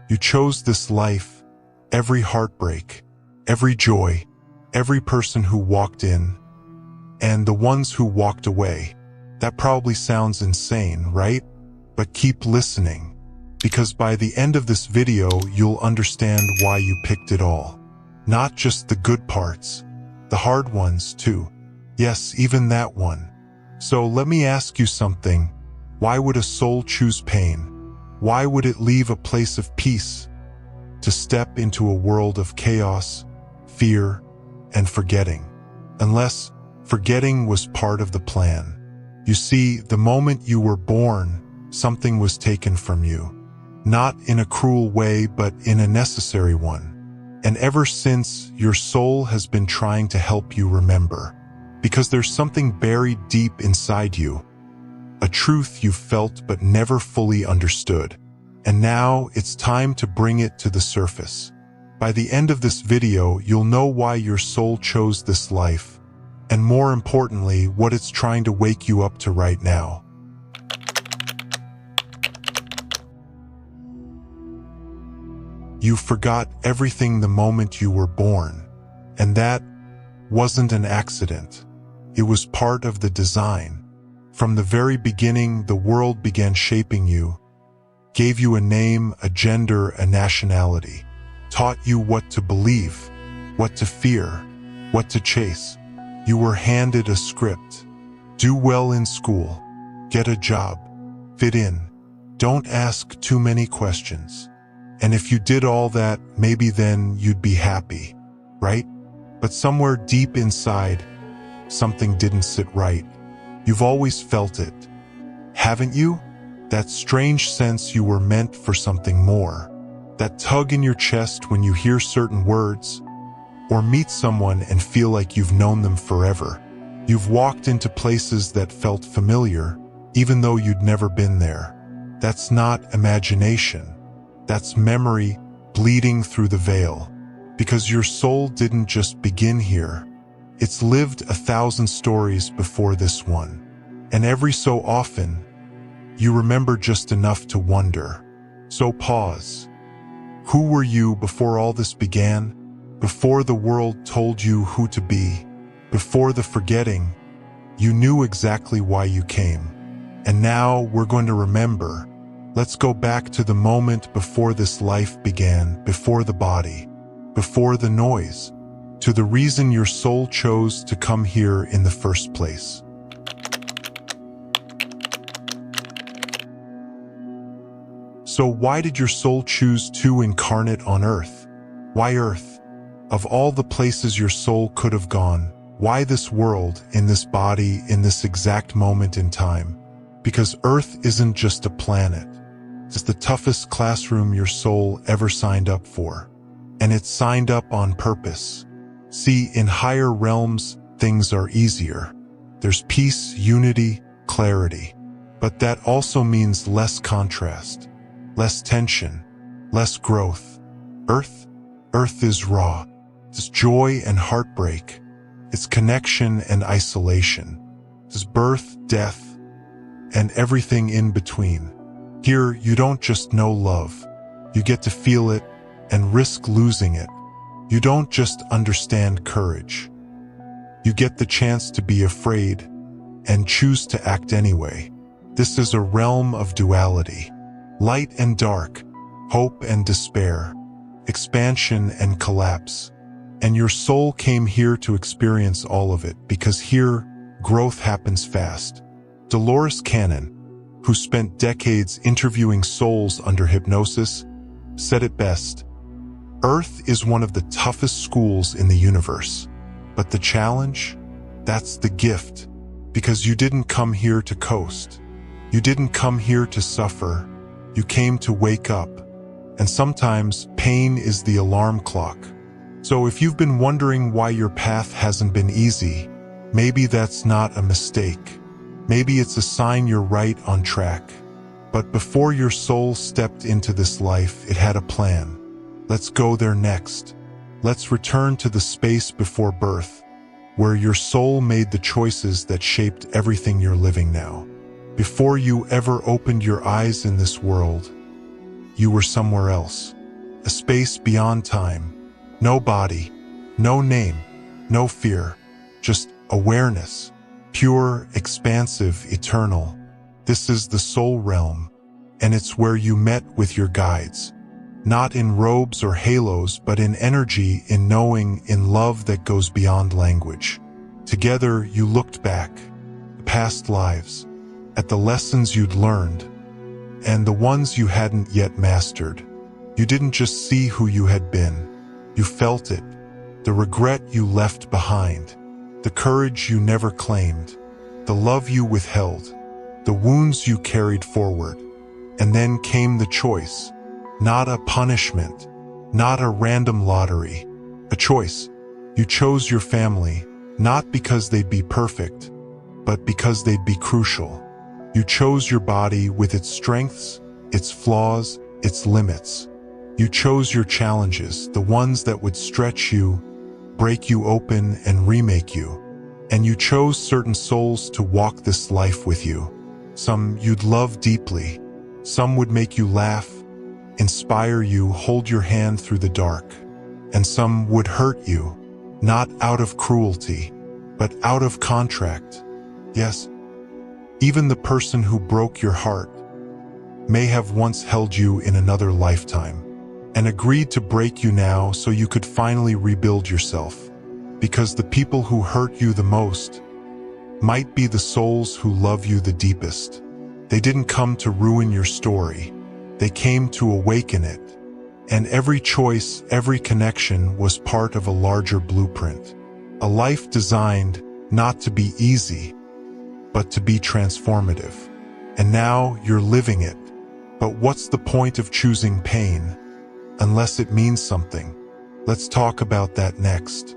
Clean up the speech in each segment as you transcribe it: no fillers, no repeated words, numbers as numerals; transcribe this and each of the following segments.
You chose this life, every heartbreak, every joy, every person who walked in, and the ones who walked away. That probably sounds insane, right? But keep listening, because by the end of this video, you'll understand why you picked it all. Not just the good parts, the hard ones too. Yes, even that one. So let me ask you something. Why would a soul choose pain? Why would it leave a place of peace to step into a world of chaos, fear, and forgetting? Unless forgetting was part of the plan. You see, the moment you were born, something was taken from you. Not in a cruel way, but in a necessary one. And ever since, your soul has been trying to help you remember. Because there's something buried deep inside you. A truth you felt but never fully understood. And now it's time to bring it to the surface. By the end of this video, you'll know why your soul chose this life. And more importantly, what it's trying to wake you up to right now. You forgot everything the moment you were born. And that wasn't an accident. It was part of the design. From the very beginning, the world began shaping you, gave you a name, a gender, a nationality, taught you what to believe, what to fear, what to chase. You were handed a script. Do well in school, get a job, fit in, don't ask too many questions. And if you did all that, maybe then you'd be happy, right? But somewhere deep inside, something didn't sit right. You've always felt it, haven't you? That strange sense you were meant for something more. That tug in your chest when you hear certain words, or meet someone and feel like you've known them forever. You've walked into places that felt familiar, even though you'd never been there. That's not imagination. That's memory bleeding through the veil. Because your soul didn't just begin here. It's lived 1,000 stories before this one. And every so often, you remember just enough to wonder. So pause. Who were you before all this began? Before the world told you who to be? Before the forgetting, you knew exactly why you came. And now we're going to remember. Let's go back to the moment before this life began, before the body, before the noise, to the reason your soul chose to come here in the first place. So why did your soul choose to incarnate on Earth? Why Earth? Of all the places your soul could have gone, why this world, in this body, in this exact moment in time? Because Earth isn't just a planet. It's the toughest classroom your soul ever signed up for. And it's signed up on purpose. See, in higher realms, things are easier. There's peace, unity, clarity. But that also means less contrast, less tension, less growth. Earth is raw. It's joy and heartbreak. It's connection and isolation. It's birth, death, and everything in between. Here, you don't just know love. You get to feel it and risk losing it. You don't just understand courage. You get the chance to be afraid and choose to act anyway. This is a realm of duality. Light and dark, hope and despair, expansion and collapse. And your soul came here to experience all of it, because here, growth happens fast. Dolores Cannon, who spent decades interviewing souls under hypnosis, said it best. Earth is one of the toughest schools in the universe. But the challenge? That's the gift. Because you didn't come here to coast. You didn't come here to suffer. You came to wake up. And sometimes pain is the alarm clock. So if you've been wondering why your path hasn't been easy, maybe that's not a mistake. Maybe it's a sign you're right on track. But before your soul stepped into this life, it had a plan. Let's go there next. Let's return to the space before birth, where your soul made the choices that shaped everything you're living now. Before you ever opened your eyes in this world, you were somewhere else. a space beyond time. No body, no name, no fear, just awareness, pure, expansive, eternal. This is the soul realm, and it's where you met with your guides. Not in robes or halos, but in energy, in knowing, in love that goes beyond language. Together, you looked back, past lives, at the lessons you'd learned, and the ones you hadn't yet mastered. You didn't just see who you had been, you felt it, the regret you left behind, the courage you never claimed, the love you withheld, the wounds you carried forward. And then came the choice. Not a punishment, not a random lottery, a choice. You chose your family, not because they'd be perfect, but because they'd be crucial. You chose your body with its strengths, its flaws, its limits. You chose your challenges, the ones that would stretch you, break you open, and remake you. And you chose certain souls to walk this life with you. Some you'd love deeply, some would make you laugh, inspire you, hold your hand through the dark, and some would hurt you, not out of cruelty, but out of contract. Yes, even the person who broke your heart may have once held you in another lifetime and agreed to break you now so you could finally rebuild yourself. Because the people who hurt you the most might be the souls who love you the deepest. They didn't come to ruin your story. They came to awaken it. And every choice, every connection was part of a larger blueprint. A life designed not to be easy, but to be transformative. And now you're living it. But what's the point of choosing pain unless it means something? Let's talk about that next.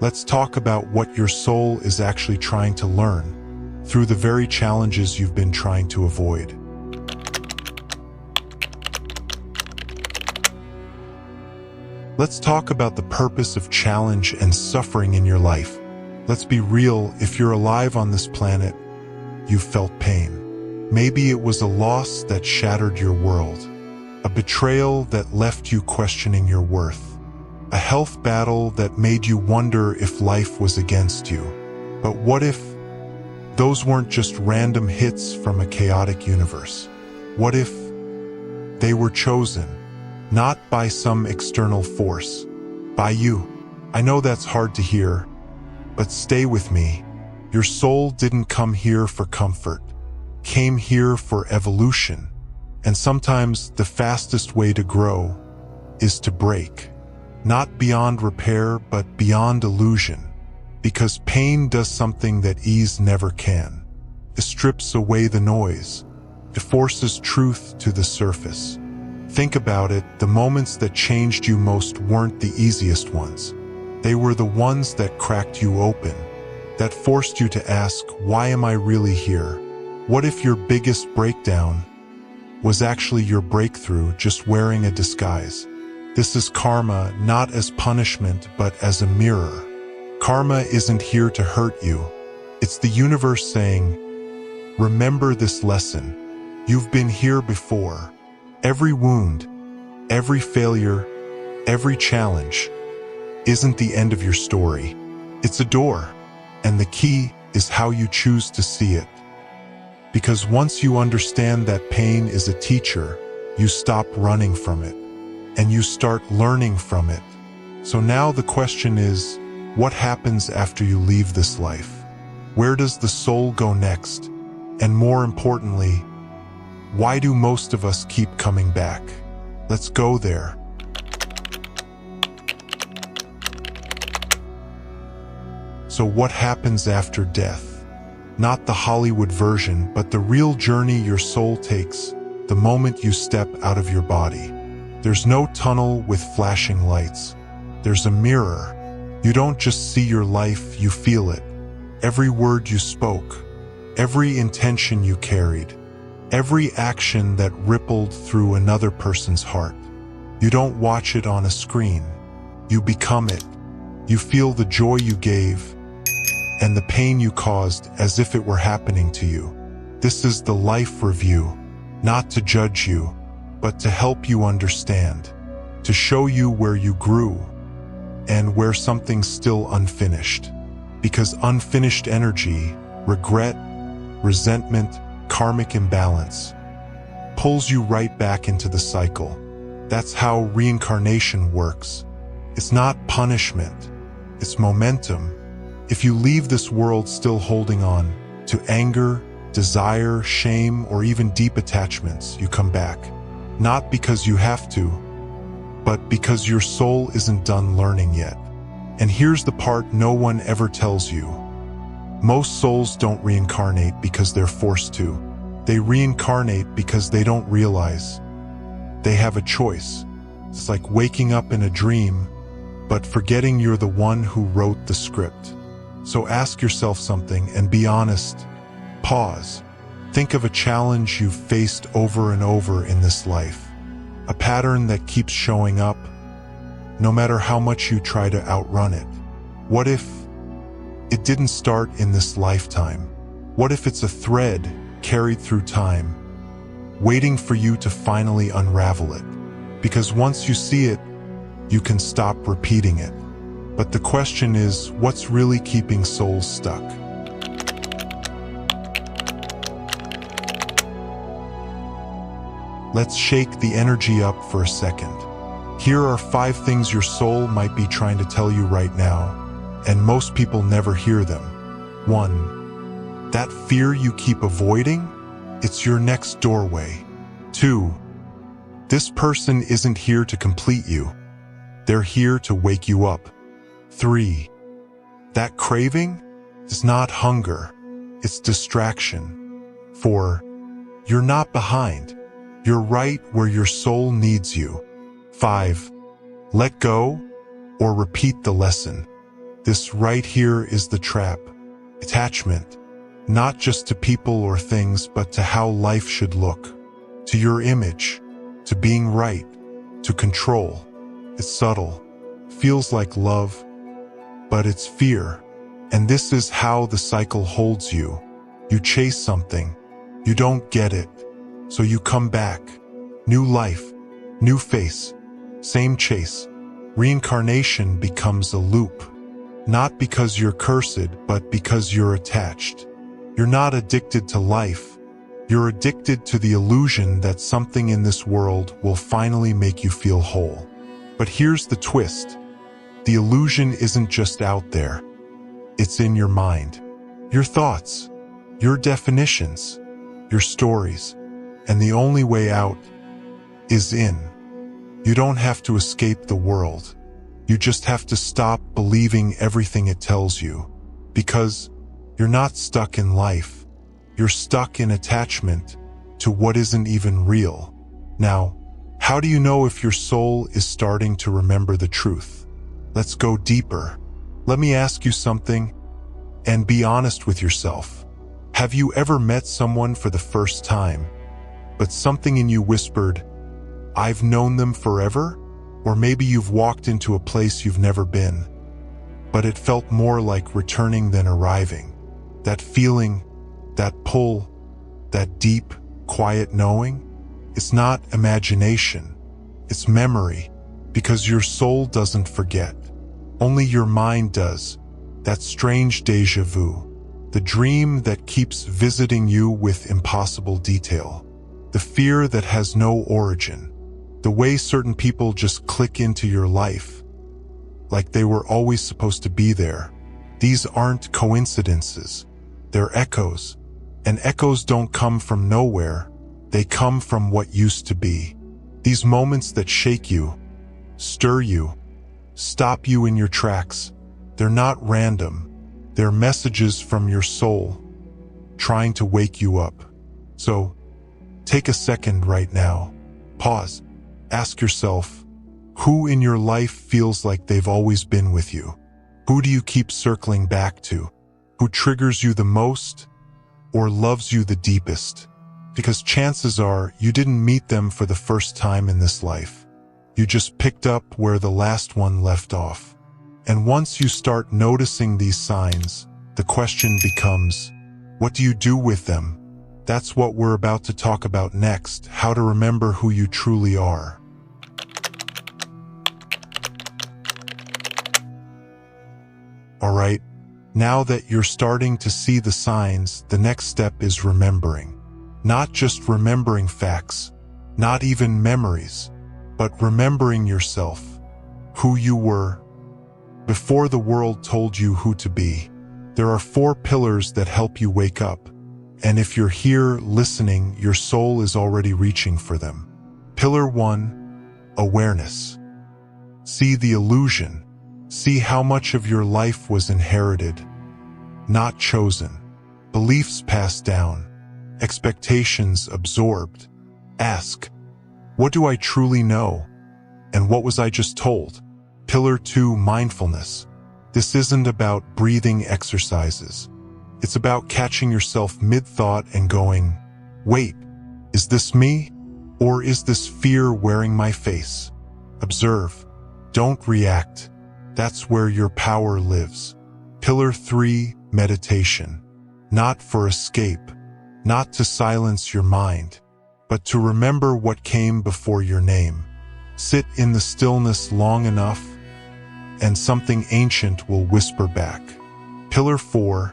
Let's talk about what your soul is actually trying to learn through the very challenges you've been trying to avoid. Let's talk about the purpose of challenge and suffering in your life. Let's be real, if you're alive on this planet, you've felt pain. Maybe it was a loss that shattered your world, a betrayal that left you questioning your worth, a health battle that made you wonder if life was against you. But what if those weren't just random hits from a chaotic universe? What if they were chosen? Not by some external force, by you. I know that's hard to hear, but stay with me. Your soul didn't come here for comfort, came here for evolution. And sometimes the fastest way to grow is to break. Not beyond repair, but beyond illusion. Because pain does something that ease never can. It strips away the noise. It forces truth to the surface. Think about it, the moments that changed you most weren't the easiest ones. They were the ones that cracked you open, that forced you to ask, why am I really here? What if your biggest breakdown was actually your breakthrough, just wearing a disguise? This is karma, not as punishment, but as a mirror. Karma isn't here to hurt you. It's the universe saying, remember this lesson. You've been here before. Every wound, every failure, every challenge isn't the end of your story. It's a door, and the key is how you choose to see it. Because once you understand that pain is a teacher, you stop running from it, and you start learning from it. So now the question is, what happens after you leave this life? Where does the soul go next? And more importantly, why do most of us keep coming back? Let's go there. So what happens after death? Not the Hollywood version, but the real journey your soul takes the moment you step out of your body. There's no tunnel with flashing lights. There's a mirror. You don't just see your life, you feel it. Every word you spoke, every intention you carried, every action that rippled through another person's heart. You don't watch it on a screen. You become it. You feel the joy you gave and the pain you caused as if it were happening to you. This is the life review, not to judge you, but to help you understand. to show you where you grew and where something's still unfinished. Because unfinished energy, regret, resentment, karmic imbalance, pulls you right back into the cycle. That's how reincarnation works. It's not punishment, it's momentum. If you leave this world still holding on to anger, desire, shame, or even deep attachments, you come back. Not because you have to, but because your soul isn't done learning yet. And here's the part no one ever tells you. Most souls don't reincarnate because they're forced to. They reincarnate because they don't realize they have a choice. It's like waking up in a dream, but forgetting you're the one who wrote the script. So ask yourself something and be honest. Pause. Think of a challenge you've faced over and over in this life. A pattern that keeps showing up, no matter how much you try to outrun it. What if it didn't start in this lifetime? What if it's a thread carried through time, waiting for you to finally unravel it? Because once you see it, you can stop repeating it. But the question is, what's really keeping souls stuck? Let's shake the energy up for a second. Here are 5 things your soul might be trying to tell you right now, and most people never hear them. 1. That fear you keep avoiding? It's your next doorway. 2. This person isn't here to complete you. They're here to wake you up. 3. That craving is not hunger, it's distraction. 4. You're not behind. You're right where your soul needs you. 5. Let go or repeat the lesson. This right here is the trap. Attachment, not just to people or things, but to how life should look. To your image, to being right, to control. It's subtle, feels like love, but it's fear. And this is how the cycle holds you. You chase something, you don't get it, so you come back. New life, new face, same chase. Reincarnation becomes a loop. Not because you're cursed, but because you're attached. You're not addicted to life. You're addicted to the illusion that something in this world will finally make you feel whole. But here's the twist. The illusion isn't just out there. It's in your mind. Your thoughts, your definitions, your stories. And the only way out is in. You don't have to escape the world. You just have to stop believing everything it tells you. Because you're not stuck in life. You're stuck in attachment to what isn't even real. Now, how do you know if your soul is starting to remember the truth? Let's go deeper. Let me ask you something, and be honest with yourself. Have you ever met someone for the first time, but something in you whispered, "I've known them forever"? Or maybe you've walked into a place you've never been, but it felt more like returning than arriving. That feeling, that pull, that deep, quiet knowing, it's not imagination, it's memory, because your soul doesn't forget. Only your mind does. That strange déjà vu, the dream that keeps visiting you with impossible detail, the fear that has no origin. The way certain people just click into your life, like they were always supposed to be there. These aren't coincidences, they're echoes. And echoes don't come from nowhere, they come from what used to be. These moments that shake you, stir you, stop you in your tracks, they're not random. They're messages from your soul, trying to wake you up. So, take a second right now. Pause. Ask yourself, who in your life feels like they've always been with you? Who do you keep circling back to? Who triggers you the most or loves you the deepest? Because chances are you didn't meet them for the first time in this life. You just picked up where the last one left off. And once you start noticing these signs, the question becomes, what do you do with them? That's what we're about to talk about next, how to remember who you truly are. Alright, now that you're starting to see the signs, the next step is remembering. Not just remembering facts, not even memories, but remembering yourself, who you were, before the world told you who to be. There are 4 pillars that help you wake up, and if you're here listening, your soul is already reaching for them. Pillar 1, awareness. See the illusion. See how much of your life was inherited, not chosen. Beliefs passed down, expectations absorbed. Ask, what do I truly know? And what was I just told? Pillar 2, mindfulness. This isn't about breathing exercises. It's about catching yourself mid-thought and going, wait, is this me? Or is this fear wearing my face? Observe. Don't react. That's where your power lives. Pillar 3, meditation. Not for escape, not to silence your mind, but to remember what came before your name. Sit in the stillness long enough, and something ancient will whisper back. Pillar 4,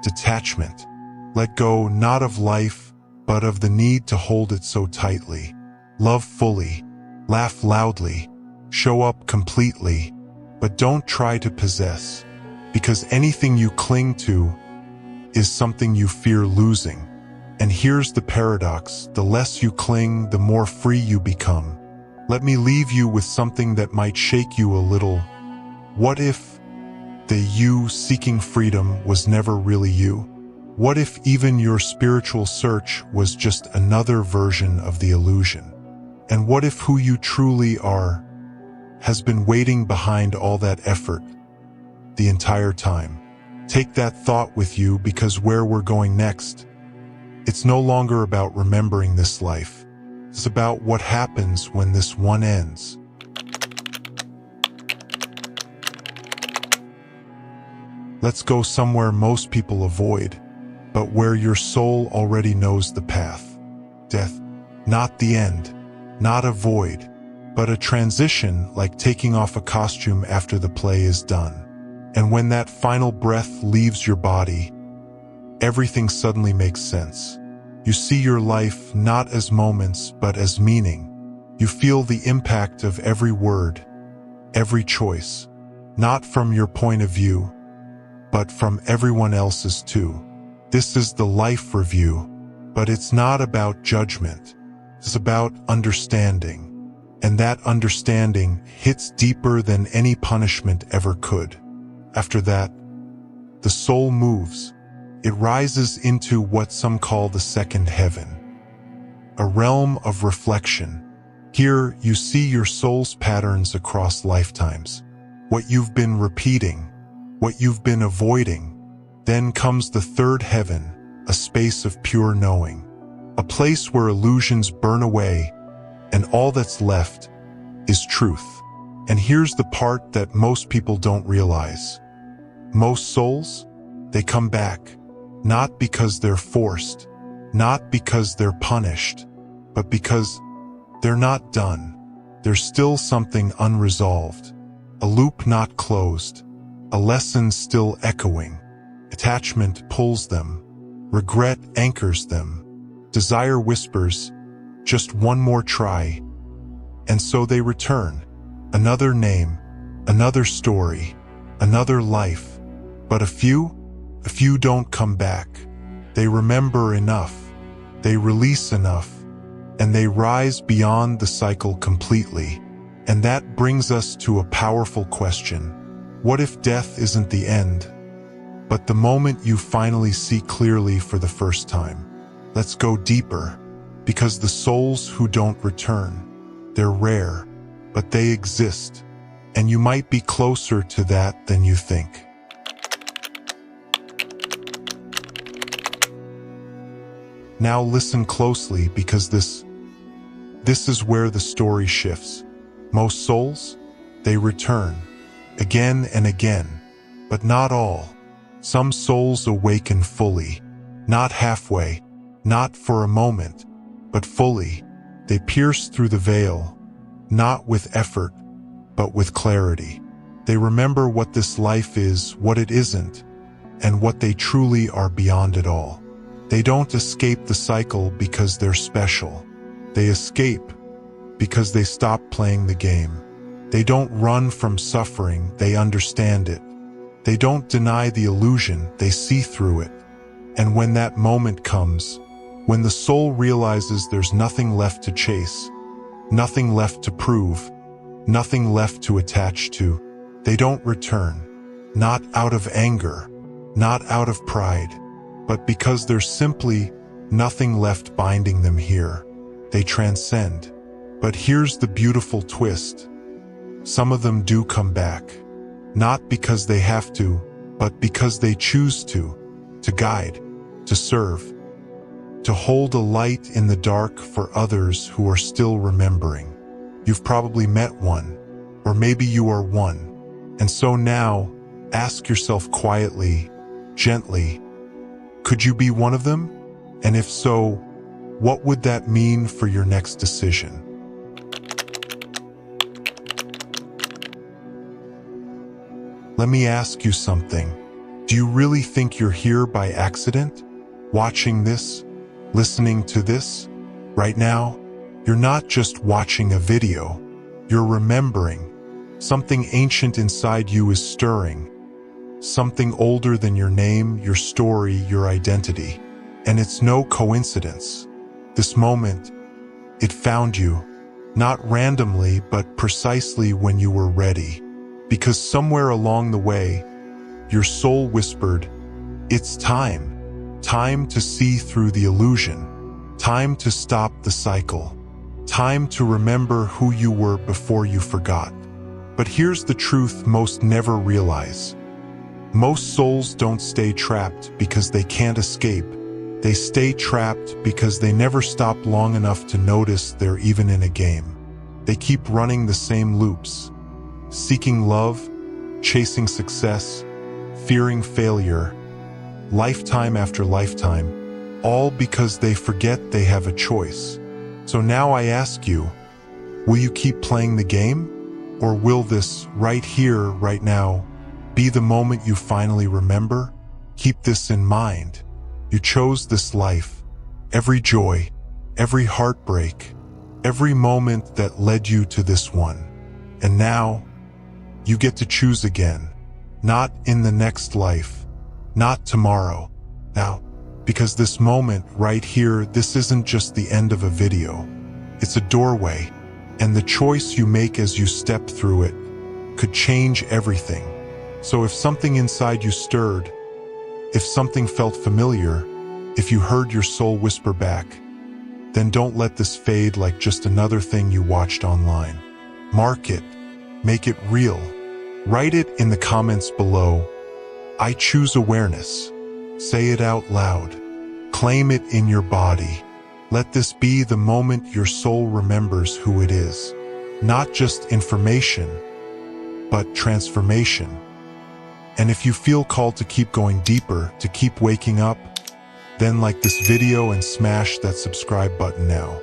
detachment. Let go not of life, but of the need to hold it so tightly. Love fully, laugh loudly, show up completely, but don't try to possess, because anything you cling to is something you fear losing. And here's the paradox: the less you cling, the more free you become. Let me leave you with something that might shake you a little. What if the you seeking freedom was never really you? What if even your spiritual search was just another version of the illusion? And what if who you truly are has been waiting behind all that effort the entire time? Take that thought with you, because where we're going next, it's no longer about remembering this life. It's about what happens when this one ends. Let's go somewhere most people avoid, but where your soul already knows the path. Death, not the end, not a void, but a transition, like taking off a costume after the play is done. And when that final breath leaves your body, everything suddenly makes sense. You see your life not as moments, but as meaning. You feel the impact of every word, every choice, not from your point of view, but from everyone else's too. This is the life review, but it's not about judgment. It's about understanding. And that understanding hits deeper than any punishment ever could. After that, the soul moves. It rises into what some call the second heaven, a realm of reflection. Here you see your soul's patterns across lifetimes, what you've been repeating, what you've been avoiding. Then comes the third heaven, a space of pure knowing, a place where illusions burn away and all that's left is truth. And here's the part that most people don't realize. Most souls, they come back, not because they're forced, not because they're punished, but because they're not done. There's still something unresolved, a loop not closed, a lesson still echoing. Attachment pulls them, regret anchors them, desire whispers, just one more try. And so they return, another name, another story, another life. But a few don't come back. They remember enough, they release enough, and they rise beyond the cycle completely. And that brings us to a powerful question. What if death isn't the end, but the moment you finally see clearly for the first time? Let's go deeper, because the souls who don't return, they're rare, but they exist, and you might be closer to that than you think. Now listen closely, because this is where the story shifts. Most souls, they return, again and again, but not all. Some souls awaken fully, not halfway, not for a moment, but fully. They pierce through the veil, not with effort, but with clarity. They remember what this life is, what it isn't, and what they truly are beyond it all. They don't escape the cycle because they're special. They escape because they stop playing the game. They don't run from suffering, they understand it. They don't deny the illusion, they see through it. And when that moment comes, when the soul realizes there's nothing left to chase, nothing left to prove, nothing left to attach to, they don't return. Not out of anger, not out of pride, but because there's simply nothing left binding them here. They transcend. But here's the beautiful twist. Some of them do come back. Not because they have to, but because they choose to guide, to serve, to hold a light in the dark for others who are still remembering. You've probably met one, or maybe you are one. And so now, ask yourself quietly, gently, could you be one of them? And if so, what would that mean for your next decision? Let me ask you something. Do you really think you're here by accident? Watching this? Listening to this? Right now? You're not just watching a video. You're remembering. Something ancient inside you is stirring. Something older than your name, your story, your identity. And it's no coincidence. This moment, it found you. Not randomly, but precisely when you were ready. Because somewhere along the way, your soul whispered, it's time. Time to see through the illusion. Time to stop the cycle. Time to remember who you were before you forgot. But here's the truth most never realize. Most souls don't stay trapped because they can't escape. They stay trapped because they never stop long enough to notice they're even in a game. They keep running the same loops. Seeking love, chasing success, fearing failure, lifetime after lifetime, all because they forget they have a choice. So now I ask you, will you keep playing the game? Or will this, right here, right now, be the moment you finally remember? Keep this in mind. You chose this life. Every joy, every heartbreak, every moment that led you to this one. And now, you get to choose again. Not in the next life. Not tomorrow. Now, because this moment right here, this isn't just the end of a video. It's a doorway. And the choice you make as you step through it could change everything. So if something inside you stirred, if something felt familiar, if you heard your soul whisper back, then don't let this fade like just another thing you watched online. Mark it. Make it real. Write it in the comments below. I choose awareness. Say it out loud. Claim it in your body. Let this be the moment your soul remembers who it is. Not just information, but transformation. And if you feel called to keep going deeper, to keep waking up, then like this video and smash that subscribe button now.